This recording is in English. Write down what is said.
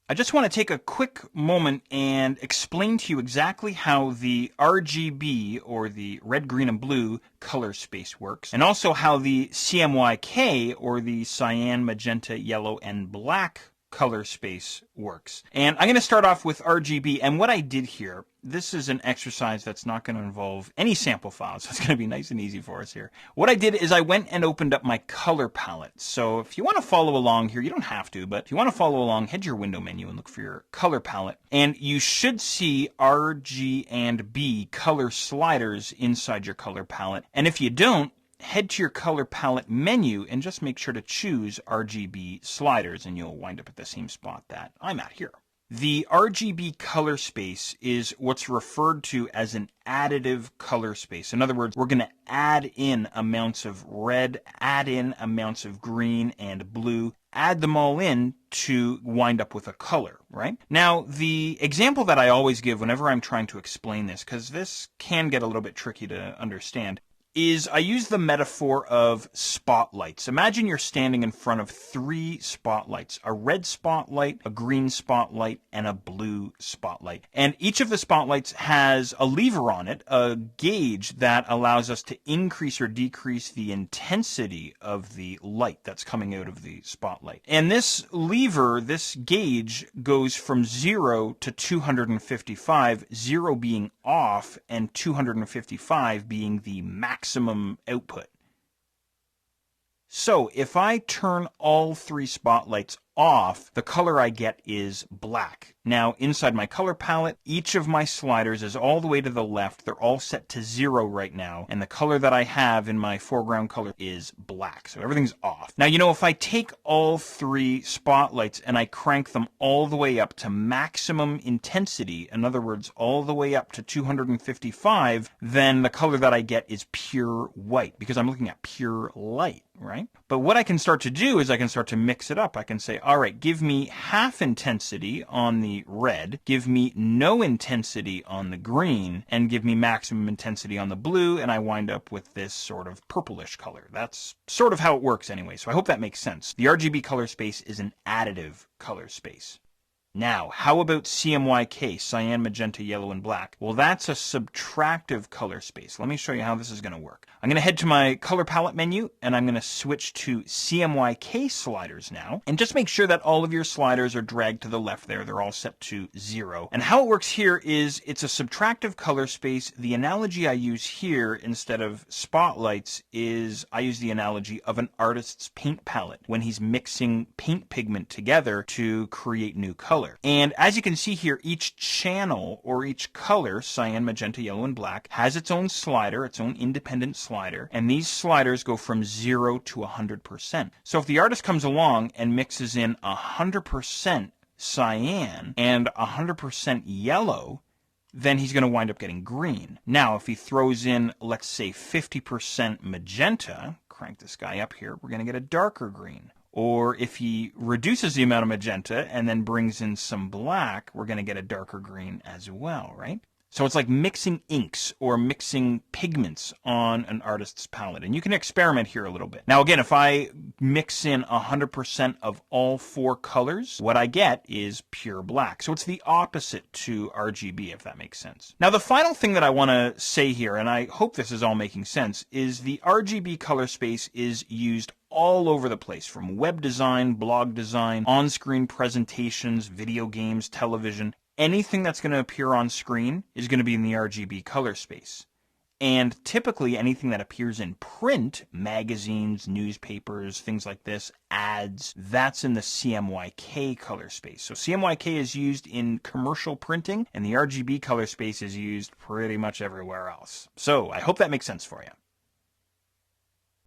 I just want to take a quick moment and explain to you exactly how the RGB, or the red, green, and blue color space works, and also how the CMYK, or the cyan, magenta, yellow, and black color space works. And I'm going to start off with RGB, and what I did here, this is an exercise that's not going to involve any sample files, so it's going to be nice and easy for us here. What I did is I went and opened up my color palette. So if you want to follow along here, you don't have to, but if you want to follow along, head to your window menu and look for your color palette, and you should see R, G, and B color sliders inside your color palette. And if you don't, head to your color palette menu and just make sure to choose RGB sliders, and you'll wind up at the same spot that I'm at here. The RGB color space is what's referred to as an additive color space. In other words, we're going to add in amounts of red, add in amounts of green and blue, add them all in to wind up with a color, right? Now, the example that I always give whenever I'm trying to explain this, because this can get a little bit tricky to understand, is I use the metaphor of spotlights. Imagine you're standing in front of 3 spotlights: a red spotlight, a green spotlight, and a blue spotlight. And each of the spotlights has a lever on it, a gauge that allows us to increase or decrease the intensity of the light that's coming out of the spotlight. And this lever, this gauge, goes from 0 to 255, 0 being off and 255 being the maximum output. So if I turn all 3 spotlights off, the color I get is black. Now, inside my color palette, each of my sliders is all the way to the left. They're all set to 0 right now, and the color that I have in my foreground color is black. So everything's off. Now, you know, if I take all 3 spotlights and I crank them all the way up to maximum intensity, in other words, all the way up to 255, then the color that I get is pure white, because I'm looking at pure light, right? But what I can start to do is I can start to mix it up. I can say, all right, give me half intensity on the red, give me no intensity on the green, and give me maximum intensity on the blue, and I wind up with this sort of purplish color. That's sort of how it works anyway, so I hope that makes sense. The RGB color space is an additive color space. Now, how about CMYK, cyan, magenta, yellow, and black? Well, that's a subtractive color space. Let me show you how this is going to work. I'm going to head to my color palette menu, and I'm going to switch to CMYK sliders now. And just make sure that all of your sliders are dragged to the left there. They're all set to 0. And how it works here is it's a subtractive color space. The analogy I use here instead of spotlights is I use the analogy of an artist's paint palette when he's mixing paint pigment together to create new color. And as you can see here, each channel or each color, cyan, magenta, yellow, and black, has its own slider, its own independent slider, and these sliders go from 0 to 100%. So if the artist comes along and mixes in 100% cyan and 100% yellow, then he's going to wind up getting green. Now, if he throws in, let's say, 50% magenta, crank this guy up here, we're going to get a darker green. Or if he reduces the amount of magenta and then brings in some black, we're going to get a darker green as well, right? So it's like mixing inks or mixing pigments on an artist's palette. And you can experiment here a little bit. Now, again, if I mix in 100% of all 4 colors, what I get is pure black. So it's the opposite to RGB, if that makes sense. Now, the final thing that I want to say here, and I hope this is all making sense, is the RGB color space is used all over the place, from web design, blog design, on-screen presentations, video games, television. Anything that's going to appear on screen is going to be in the RGB color space. And typically anything that appears in print, magazines, newspapers, things like this, ads, that's in the CMYK color space. So CMYK is used in commercial printing, and the RGB color space is used pretty much everywhere else. So I hope that makes sense for you.